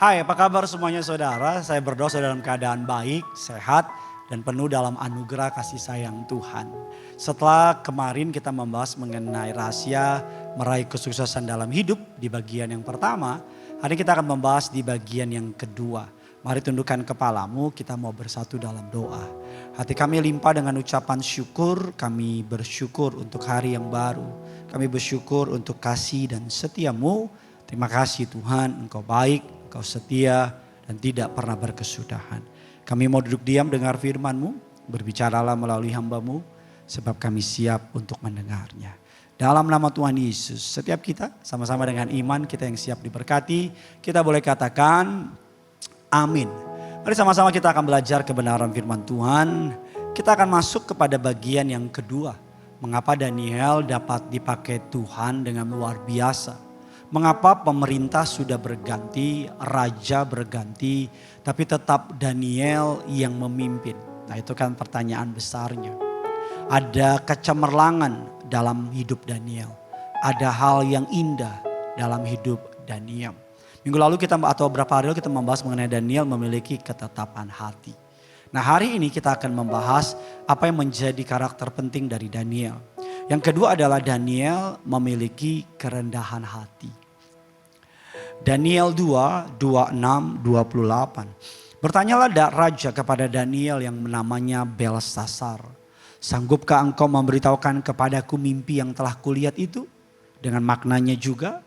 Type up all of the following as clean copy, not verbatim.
Hai, apa kabar semuanya saudara? Saya berdoa saudara dalam keadaan baik, sehat, dan penuh dalam anugerah kasih sayang Tuhan. Setelah kemarin kita membahas mengenai rahasia meraih kesuksesan dalam hidup di bagian yang pertama, hari ini kita akan membahas di bagian yang kedua. Mari tundukkan kepalamu, kita mau bersatu dalam doa. Hati kami limpah dengan ucapan syukur, kami bersyukur untuk hari yang baru. Kami bersyukur untuk kasih dan setiamu. Terima kasih Tuhan, Engkau baik. Engkau setia dan tidak pernah berkesudahan. Kami mau duduk diam dengar firman-Mu, berbicaralah melalui hamba-Mu, sebab kami siap untuk mendengarnya. Dalam nama Tuhan Yesus, setiap kita sama-sama dengan iman kita yang siap diberkati, kita boleh katakan amin. Mari sama-sama kita akan belajar kebenaran firman Tuhan. Kita akan masuk kepada bagian yang kedua. Mengapa Daniel dapat dipakai Tuhan dengan luar biasa. Mengapa pemerintah sudah berganti, raja berganti, tapi tetap Daniel yang memimpin. Nah itu kan pertanyaan besarnya. Ada kecemerlangan dalam hidup Daniel. Ada hal yang indah dalam hidup Daniel. Minggu lalu kita atau beberapa hari lalu kita membahas mengenai Daniel memiliki ketetapan hati. Nah hari ini kita akan membahas apa yang menjadi karakter penting dari Daniel. Yang kedua adalah Daniel memiliki kerendahan hati. Daniel 2, 26, 28. Bertanyalah raja kepada Daniel yang namanya Belsasar. Sanggupkah engkau memberitahukan kepadaku mimpi yang telah kulihat itu? Dengan maknanya juga.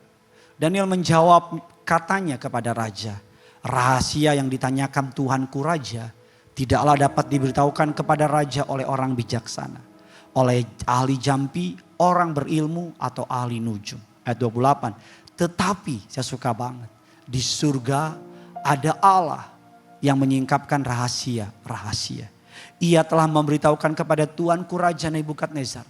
Daniel menjawab katanya kepada raja. Rahasia yang ditanyakan Tuhanku raja tidaklah dapat diberitahukan kepada raja oleh orang bijaksana. Oleh ahli jampi, orang berilmu atau ahli nujum. Ayat 28. Tetapi saya suka banget. Di surga ada Allah yang menyingkapkan rahasia. Ia telah memberitahukan kepada Tuanku Raja Nebukadnezar.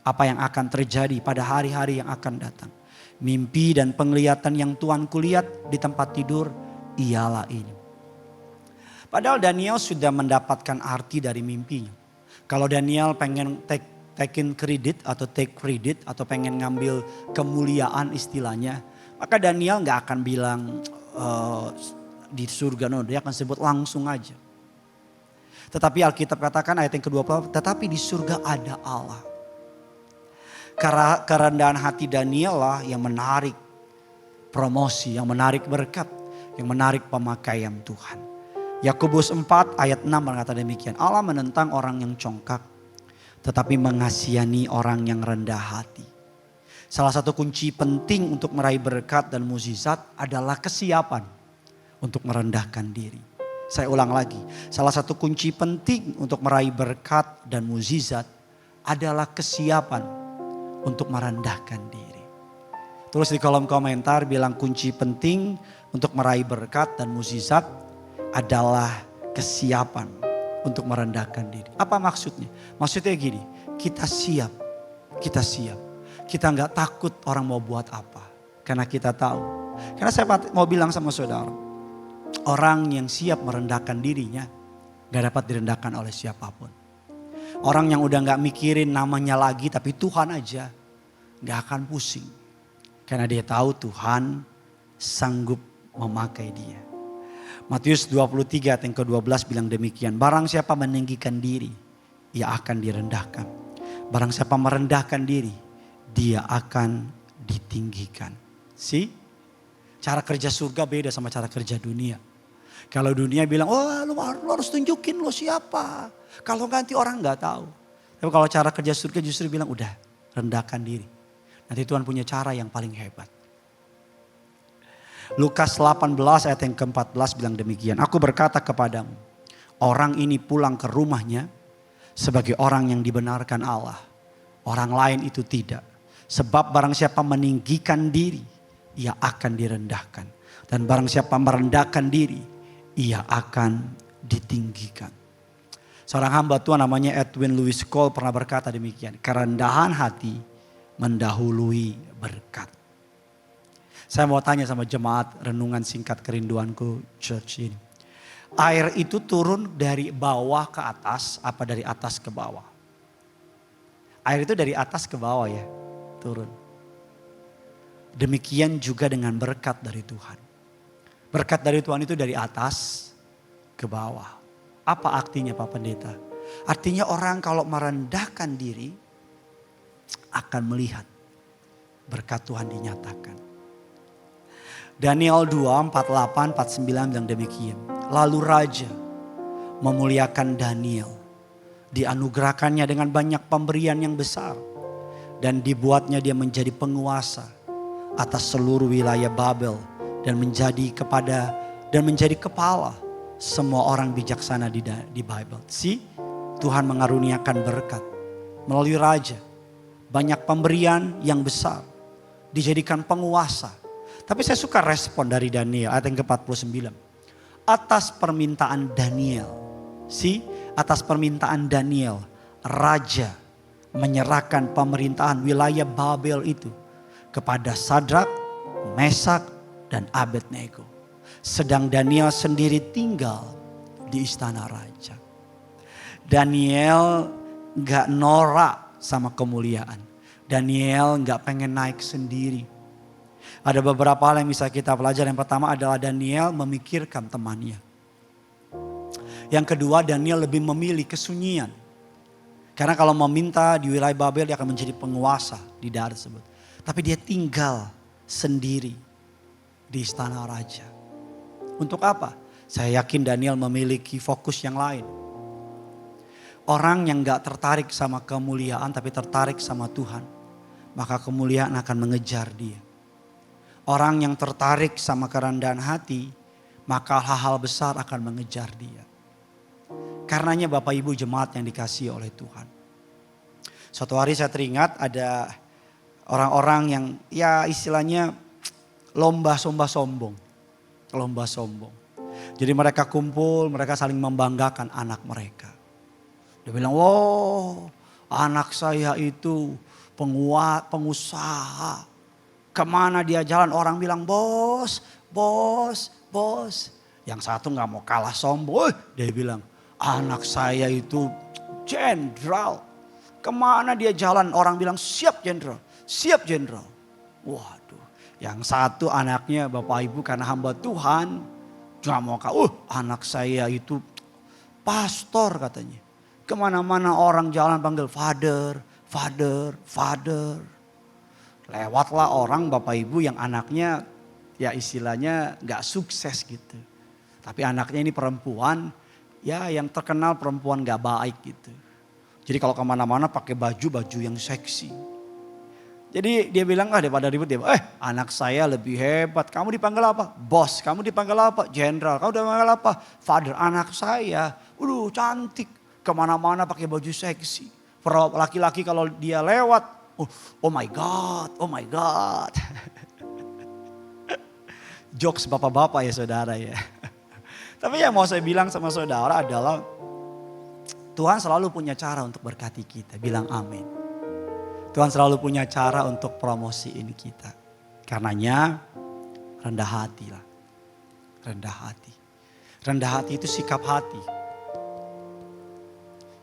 Apa yang akan terjadi pada hari-hari yang akan datang. Mimpi dan penglihatan yang Tuanku lihat di tempat tidur ialah ini. Padahal Daniel sudah mendapatkan arti dari mimpinya. Kalau Daniel pengen take credit atau pengen ngambil kemuliaan istilahnya, maka Daniel nggak akan bilang di surga, no, dia akan sebut langsung aja. Tetapi Alkitab katakan ayat yang ke-20, tetapi di surga ada Allah. Karena kerendahan hati Daniel lah yang menarik promosi, yang menarik berkat, yang menarik pemakaian Tuhan. Yakobus 4 ayat 6 berkata demikian. Allah menentang orang yang congkak, tetapi mengasihani orang yang rendah hati. Salah satu kunci penting untuk meraih berkat dan mukjizat adalah kesiapan untuk merendahkan diri. Saya ulang lagi. Salah satu kunci penting untuk meraih berkat dan mukjizat adalah kesiapan untuk merendahkan diri. Tulis di kolom komentar bilang kunci penting untuk meraih berkat dan mukjizat adalah kesiapan untuk merendahkan diri. Apa maksudnya? Maksudnya gini, kita siap. Kita nggak takut orang mau buat apa. Karena kita tahu. Karena saya mau bilang sama saudara, orang yang siap merendahkan dirinya gak dapat direndahkan oleh siapapun. Orang yang udah gak mikirin namanya lagi tapi Tuhan aja gak akan pusing. Karena dia tahu Tuhan sanggup memakai dia. Matius 23 ayat yang ke-12 bilang demikian. Barang siapa meninggikan diri, ia akan direndahkan. Barang siapa merendahkan diri, dia akan ditinggikan. Cara kerja surga beda sama cara kerja dunia. Kalau dunia bilang, oh lu harus tunjukin lo siapa. Kalau nanti orang gak tahu. Tapi kalau cara kerja surga justru bilang, udah rendahkan diri. Nanti Tuhan punya cara yang paling hebat. Lukas 18 ayat yang ke-14 bilang demikian. Aku berkata kepadamu, orang ini pulang ke rumahnya sebagai orang yang dibenarkan Allah. Orang lain itu tidak. Sebab barang siapa meninggikan diri, ia akan direndahkan. Dan barang siapa merendahkan diri, ia akan ditinggikan. Seorang hamba Tuhan namanya Edwin Louis Cole pernah berkata demikian. Kerendahan hati mendahului berkat. Saya mau tanya sama jemaat renungan singkat kerinduanku church ini. Air itu turun dari bawah ke atas apa dari atas ke bawah? Air itu dari atas ke bawah ya, turun. Demikian juga dengan berkat dari Tuhan. Berkat dari Tuhan itu dari atas ke bawah. Apa artinya Pak Pendeta? Artinya orang kalau merendahkan diri akan melihat berkat Tuhan dinyatakan. Daniel 2, 48, 49 bilang demikian. Lalu raja memuliakan Daniel. Dianugerahkannya dengan banyak pemberian yang besar. Dan dibuatnya dia menjadi penguasa atas seluruh wilayah Babel. Dan menjadi kepala semua orang bijaksana di Bible. Tuhan mengaruniakan berkat melalui raja. Banyak pemberian yang besar. Dijadikan penguasa. Tapi saya suka respon dari Daniel ayat yang ke-49. Atas permintaan Daniel. Atas permintaan Daniel. Raja menyerahkan pemerintahan wilayah Babel itu kepada Sadrak, Mesak, dan Abednego. Sedang Daniel sendiri tinggal di istana raja. Daniel gak norak sama kemuliaan. Daniel gak pengen naik sendiri. Ada beberapa hal yang bisa kita pelajari. Yang pertama adalah Daniel memikirkan temannya. Yang kedua, Daniel lebih memilih kesunyian. Karena kalau meminta di wilayah Babel dia akan menjadi penguasa di daerah tersebut. Tapi dia tinggal sendiri di istana raja. Untuk apa? Saya yakin Daniel memiliki fokus yang lain. Orang yang gak tertarik sama kemuliaan tapi tertarik sama Tuhan. Maka kemuliaan akan mengejar dia. Orang yang tertarik sama kerendahan hati. Maka hal-hal besar akan mengejar dia. Karenanya Bapak Ibu jemaat yang dikasihi oleh Tuhan. Suatu hari saya teringat ada orang-orang yang ya istilahnya lomba sombong. Lomba sombong. Jadi mereka kumpul, mereka saling membanggakan anak mereka. Dia bilang, wow anak saya itu pengusaha. Kemana dia jalan orang bilang bos. Yang satu gak mau kalah sombong. Dia bilang anak saya itu jenderal. Kemana dia jalan orang bilang siap jenderal. Waduh. Yang satu anaknya Bapak Ibu karena hamba Tuhan. Gak mau anak saya itu pastor katanya. Kemana-mana orang jalan panggil father. Lewatlah orang Bapak Ibu yang anaknya ya istilahnya gak sukses gitu. Tapi anaknya ini perempuan ya yang terkenal perempuan gak baik gitu. Jadi kalau kemana-mana pakai baju yang seksi. Jadi dia bilang daripada ribut dia, anak saya lebih hebat. Kamu dipanggil apa? Bos. Kamu dipanggil apa? Jenderal. Kamu dipanggil apa? Father. Anak saya, cantik. Kemana-mana pakai baju seksi. Laki-laki kalau dia lewat, oh my God. Jokes bapak-bapak ya saudara ya. Tapi yang mau saya bilang sama saudara adalah Tuhan selalu punya cara untuk berkati kita. Bilang amin. Tuhan selalu punya cara untuk promosiin kita. Karenanya rendah hati lah. Rendah hati. Rendah hati itu sikap hati.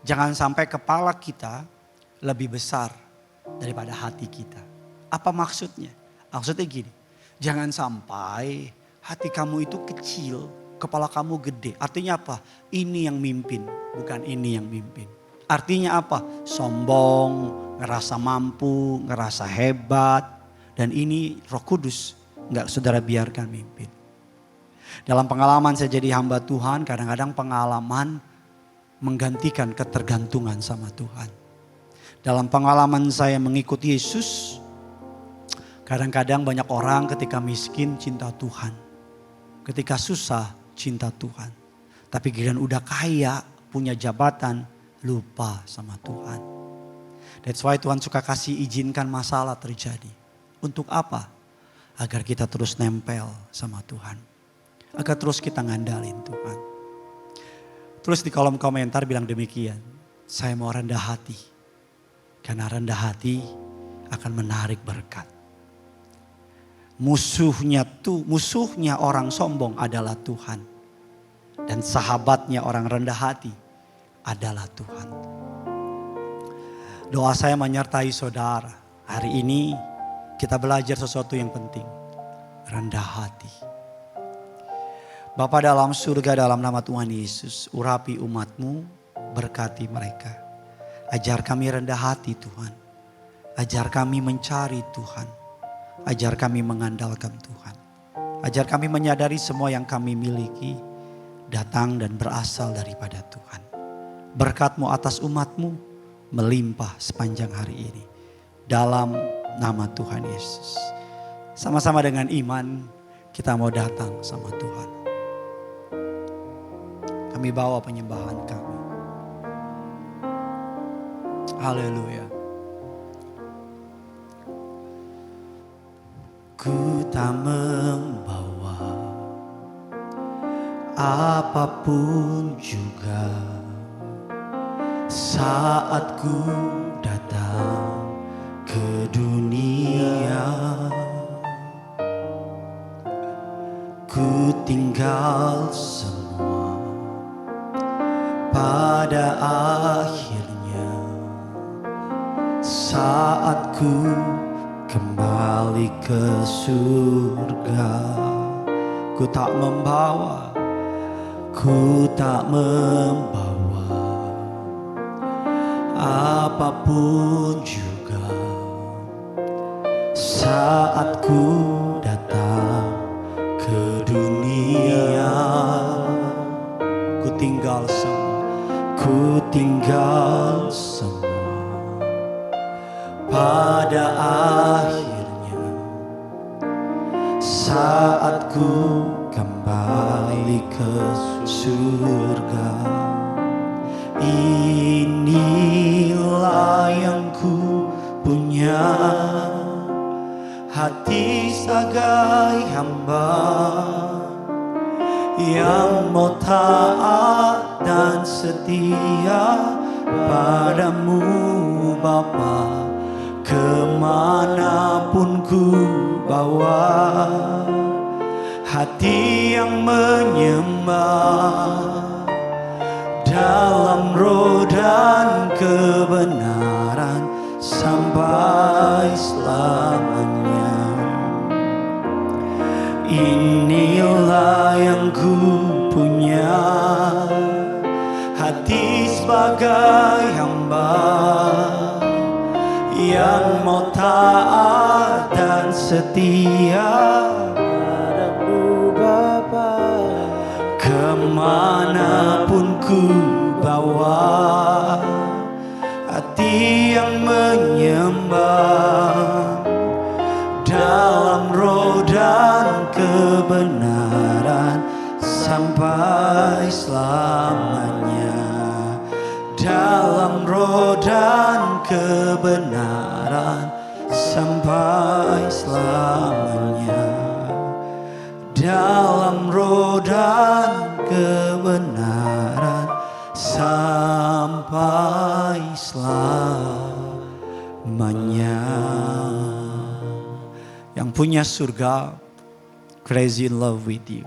Jangan sampai kepala kita lebih besar daripada hati kita. Apa maksudnya? Maksudnya gini. Jangan sampai hati kamu itu kecil, kepala kamu gede. Artinya apa? Ini yang mimpin, bukan ini yang mimpin. Artinya apa? Sombong, ngerasa mampu, ngerasa hebat. Dan ini Roh Kudus gak saudara biarkan mimpin. Dalam pengalaman saya jadi hamba Tuhan, kadang-kadang pengalaman menggantikan ketergantungan sama Tuhan. Dalam pengalaman saya mengikuti Yesus, kadang-kadang banyak orang ketika miskin cinta Tuhan. Ketika susah cinta Tuhan. Tapi giliran udah kaya, punya jabatan, lupa sama Tuhan. That's why Tuhan suka kasih izinkan masalah terjadi. Untuk apa? Agar kita terus nempel sama Tuhan. Agar terus kita ngandalin Tuhan. Terus di kolom komentar bilang demikian. Saya mau rendah hati. Karena rendah hati akan menarik berkat. Musuhnya orang sombong adalah Tuhan. Dan sahabatnya orang rendah hati adalah Tuhan. Doa saya menyertai saudara. Hari ini kita belajar sesuatu yang penting. Rendah hati. Bapa dalam surga, dalam nama Tuhan Yesus, urapi umat-Mu, berkati mereka. Ajar kami rendah hati Tuhan. Ajar kami mencari Tuhan. Ajar kami mengandalkan Tuhan. Ajar kami menyadari semua yang kami miliki datang dan berasal daripada Tuhan. Berkat-Mu atas umat-Mu melimpah sepanjang hari ini. Dalam nama Tuhan Yesus. Sama-sama dengan iman kita mau datang sama Tuhan. Kami bawa penyembahan kami. Haleluya. Ku tak membawa apapun juga saat ku datang ke dunia. Ku tinggal semua. Pada akhirnya saat ku kembali ke surga, ku tak membawa apapun juga saat ku datang ke dunia. Ku tinggal semua pada akhirnya saat ku kembali ke surga. Inilah yang ku punya, hati sebagai hamba yang mau taat dan setia padamu Bapa, kemanapun ku bawa, hati yang menyembah dalam roh dan kebenaran sampai selamanya. Inilah yang ku punya, hati sebagai hamba yang mau taat dan setia padamu Bapa, kemanapun ku bawa, hati yang menyembah dalam roh dan kebenaran sampai selamanya. Dalam roh dan kebenaran sampai selamanya. Dalam roh dan kebenaran sampai selamanya. Yang punya surga, crazy in love with you.